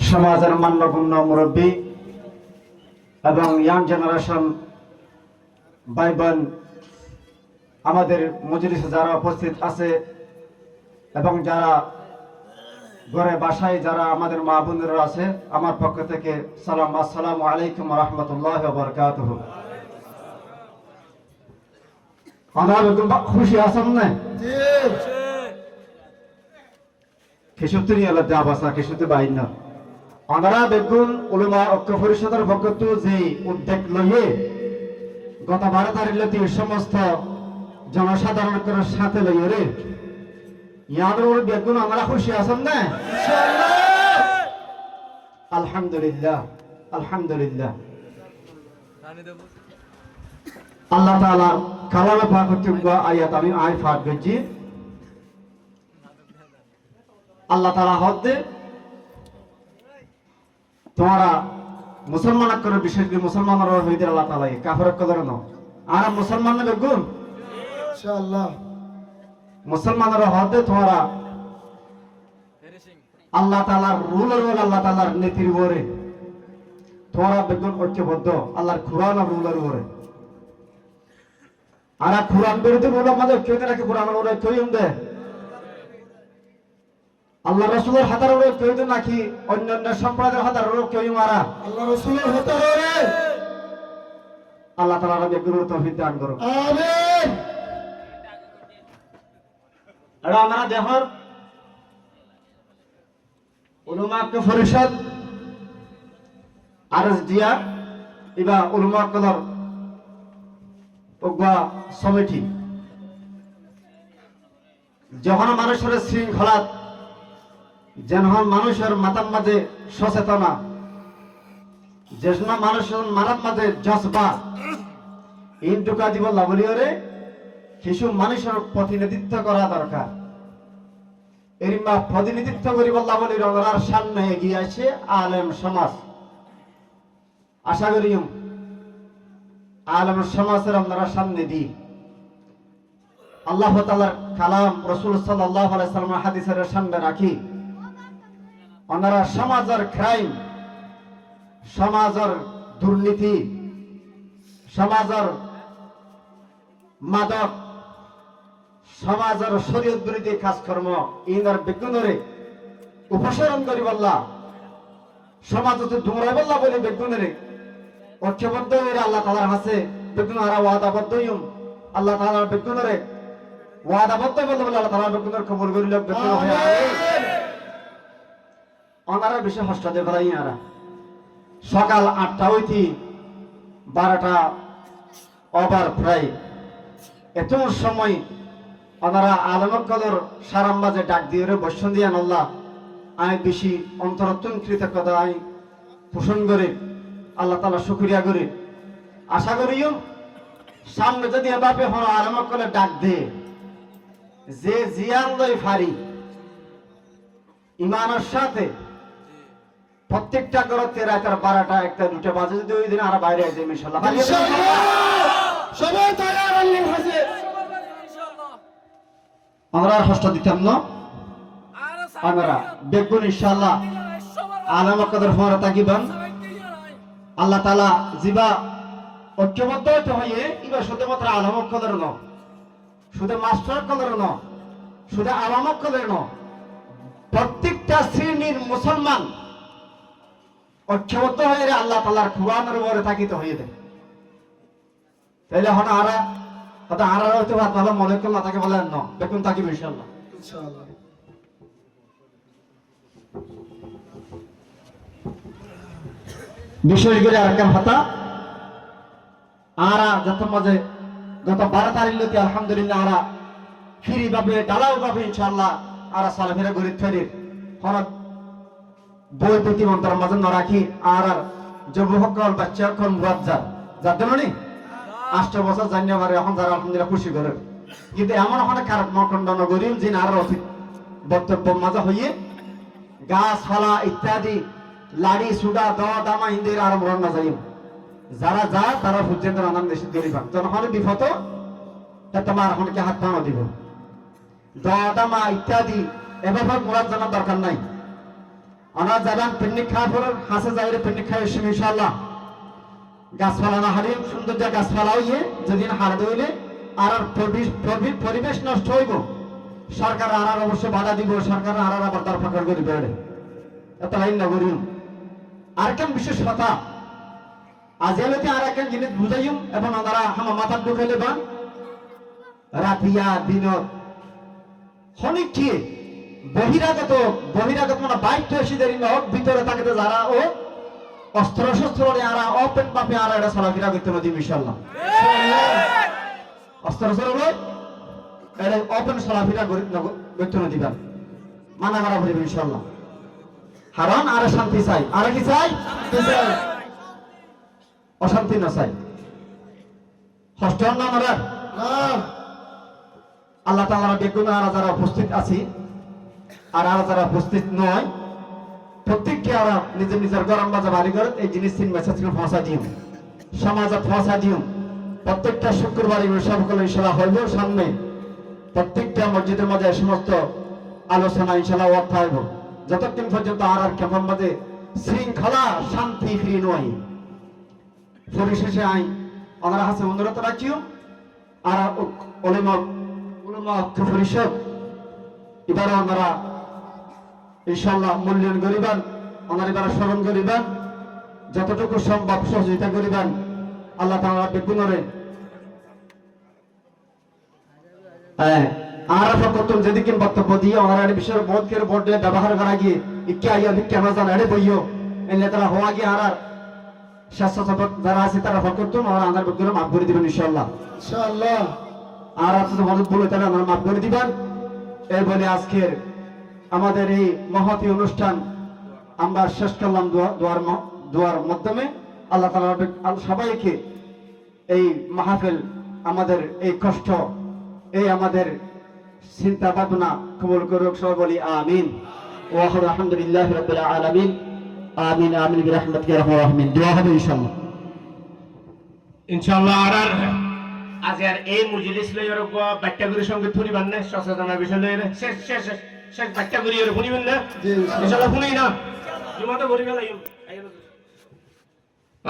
সমাজের মান্যগণ্য মুরব্বী এবং ইয়াং জেনারেশন ভাই বোন আমাদের মজলিসে যারা উপস্থিত আছে এবং যারা ঘরে বাসায় যারা আমাদের মা বোনেরা আছে, আমার পক্ষ থেকে সালাম, আসসালামু আলাইকুম ওয়া রাহমাতুল্লাহি ওয়া বারাকাতুহু। আমরা একদম খুশি আছেন না? জি। কেশবতী নিয়ে যাবাসা কেশবতী বাইন না আমরা বেগুন উলামা ঐক্য পরিষদের পক্ষ যে উদ্যোগ লইয়ে গত 12 তারিখে সমস্ত জনসাধারণের সাথে লইয়ে রে ইয়াদের বেগুন আমরা খুশি আছেন না? ইনশাআল্লাহ। আলহামদুলিল্লাহ আলহামদুলিল্লাহ। আল্লাহ তাআলা কালামে পাক হতে আয়াত আমি পাঠ করছি। আল্লাহ তাআলা হতে তোমরা মুসলমান করে বিশেষ করে মুসলমানরা হইতে আল্লাহ তাআলা কাফের কদর ন আর মুসলমান বেগুন ইনশাআল্লাহ মুসলমানরা হতে তোমরা আল্লাহ তাআলার রুলের ওপর আল্লাহ তাআলার নীতির উপরে তোমরা বেগুন ঐক্যবদ্ধ আল্লাহর কুরআন আর রুলের উপরে আর কুরআন বিরোধী বলে আমাদের কেউ নাকি কুরআনের উপরে কেউ দেয় আল্লাহ রাসূলের হাতের উপরে কেউ নাকি অন্যান্য সম্প্রদায়ের হাতের উপরে কেউ মারা আল্লাহ রাসূলের হাতের উপরে আল্লাহ তাআলা বেগুনের তৌফিক দান করুন আমিন। আর আমরা দেখর উলামা ঐক্য পরিষদ আরএসডিয়া ইবা উলামা কদর ওগা সমিতি যখন মানুষের শৃঙ্খলা যেন মানুষের মাথার মাঝে সচেতনা যেন মানুষের মাথার মাঝে জজবা ইনটুকা দিব লাভলিয়রে কিছু মানুষের প্রতিনিধিত্ব করা দরকার। এর প্রতিনিধিত্ব করিব লাভলির ওনার সামনে এগিয়ে আছে আলেম সমাজ। আশা করি আলেম সমাজের আপনারা সামনে দিই আল্লাহ তাআলার কালাম রাসূল সাল্লাল্লাহু আলাইহি ওয়াসাল্লামের হাদিসের সামনে রাখি ওনারা সমাজের ক্রাইম, সমাজের দুর্নীতি, সমাজের মাদক, সমাজের শরীয়ত বিরোধী কাজকর্ম ইনার বেগুনরে উপসরণ করি বললা সমাজতে দৌড়াই বললা বলে বেগুনরে ঐক্যবদ্ধ হয়ে আল্লাহ তাআলার কাছে বেগুনরা ওয়াদাবদ্ধ হইম আল্লাহ তাআলার বেগুনরে ওয়াদাবদ্ধ বলতে বলে আল্লাহ তাআলা বেগুনের কবুল করিল বেগুন হয়ে আমিন। ওনারা বেশি হস্তাতে ফেলাই আর সকাল 8টা হইতে 12টা ওভার প্রায় এত সময় ওনারা আলমক কদর সারাম বাজে ডাক দিয়ে বসন দিয়ে আল্লাহ আমি বেশি অন্তরত্বন কৃতজ্ঞতা আমি পোষণ করে আল্লাহ তাআলা শুকরিয়া করে আশা করিও সামনে যদি এভাবে হন আলমক করে ডাক দে যে জিয়ান লই ফারি ইমানের সাথে প্রত্যেকটা করতে রাতের 12টা 1টা 2টা বাজে যদি ওই দিন আর বাইরে আসে ইনশাআল্লাহ সবাই তৈরি আল্লাহর কাছে আমরা হস্ত দিতাম না আমরা বেগুন ইনশাআল্লাহ আলামা কদর ফরা তাকিবান আল্লাহ তাআলা জিবা ঐক্যবদ্ধ হতে হয়ে ইবা শুধুমাত্র আলামা কদর ন শুধু মাস্টার কদর ন শুধু আলামা কদর ন প্রত্যেকটা শ্রেণীর মুসলমান ঐক্যবদ্ধ হয়ে আল্লাহ তাআলার কুরআনের উপরে তাকিত হয়ে দেয় তাইলে হন আরা হয়তো আরা হয়তো ভালো মলেকুল না থাকে বলেন না বেগুন তাকিব ইনশাআল্লাহ ইনশাআল্লাহ। বিশেষ করে আর কেন হতা আরা যত মাঝে গত 12 তারিখে আলহামদুলিল্লাহ আরা ফিরি ভাবে ডালাও ভাবে ইনশাআল্লাহ আরা সালাফিরা গরিব ফেরির হন বই প্রতিমন্ত্র মাঝে না রাখি আর যুবকল বাচ্চা এখন মুরাজ্জা যাদের নি 8 বছর জানিয়ে এখন যারা আলহামদুলিল্লাহ খুশি করে কিন্তু এমন ওখানে খারাপ মকন্ড নগরী যিনি আর বক্তব্য মাঝে হইয়ে গাছপালা ইত্যাদি লাড়ি সুডা দেওয়া দামা হিন্দির আর মরণ না যাই যারা যা তারা সূর্যেন্দ্র আনন্দ নিশ্চিত করি পান যখন বিপদ তোমার এখন কি হাত পানো দিব দেওয়া দামা ইত্যাদি এভাবে মোরাদ জানার দরকার নাই আমরা যাবেন পিকনিক খাওয়ার পর হাসে যাইরে পিকনিক খাই এসে ইনশাআল্লাহ গাছপালা না হারিয়ে সুন্দর যে গাছপালা হইয়ে যেদিন হার দইলে আর পরিবেশ নষ্ট হইব সরকার আর অবশ্য বাধা দিব সরকার আর আবার দরফাকর করে বেড়ে এত লাইন না করিও আর কেন বিশেষ কথা আজ এলোতে আর এক জিনিস বুঝাইম এবং ওনারা আমার মাথার ঢুকাইলে বা রাতিয়া দিন অনেক কি বহিরাগত মানে বাইক তো এসে দেরি হোক ভিতরে থাকতে যারা ও অস্ত্র শস্ত্র আরা ওপেন পাপে আর এটা চলাফেরা করতে নদী ইনশাআল্লাহ অস্ত্র শস্ত্র এটা ওপেন চলাফেরা করতে নদী মানা করা পড়বে ইনশাআল্লাহ হারান আর শান্তি চাই আর কি চাই অশান্তি না চাই ষষ্ঠ না আমরা আল্লাহ তাআলা বেগুন আর যারা উপস্থিত আছি আর যারা উপস্থিত নয় প্রত্যেককে আমরা নিজের নিজের গরম বাজা বাড়ি করে এই জিনিস তিন মেসেজ পৌঁছা দিও সমাজে পৌঁছা দিও প্রত্যেকটা শুক্রবার সকলে ইনশাআল্লাহ হইব সামনে প্রত্যেকটা মসজিদের মাঝে সমস্ত আলোচনা ইনশাআল্লাহ অর্থ হইব যতক্ষণ পর্যন্ত আর কেমন মাঝে শৃঙ্খলা শান্তি ফিরে নয় পরিশেষে আই ওনারা হাসে অনুরোধ রাখিও আর ওলেমা পরিষদ এবারে ওনারা ইনশাআল্লাহ মূল্যায়ন করিবেন ওনার এবারে স্মরণ করিবেন যতটুকু সম্ভব সহযোগিতা করিবেন আল্লাহ তাআলা বেগুনরে আর ফকতুন যেদিকে বক্তব্য দিয়ে ওনারা এই বিষয়ে বোধকের বোর্ডে ব্যবহার করা গিয়ে ইকে আইয়া কেন জানা এড়ে বইও এনে তারা হওয়া গিয়ে আর স্বেচ্ছাসেবক যারা আছে তারা ফকতুন ওরা আনার বেগুন মাফ করে দিবেন ইনশাআল্লাহ আর আপনাদের মদত বলে তারা আমরা মাফ করে দিবেন এই বলে আজকের আমাদের এই মহতি অনুষ্ঠান আমরা শেষ করলাম দোয়ার মাধ্যমে আল্লাহ তাআলা সবাইকে এই মাহফিল আমাদের এই কষ্ট এই আমাদের চিন্তা ভাবনা কবুল করুক সবাই বলি আমিন ওয়া আলহামদুলিল্লাহি রাব্বিল আলামিন আমিন আমিন বিরহমাতিকা ইয়া আরহামার রাহিমিন দোয়া হবে ইনশাআল্লাহ আর আজ আর এই মজলিস লইয়ার বাক্য করে সঙ্গে থুরিবান না সচেতনার বিষয় লইয়ার শেষ বাক্য করে ফুনিবেন না ইনশাআল্লাহ ফুনি না জুমাতে ভরি ফেলাইম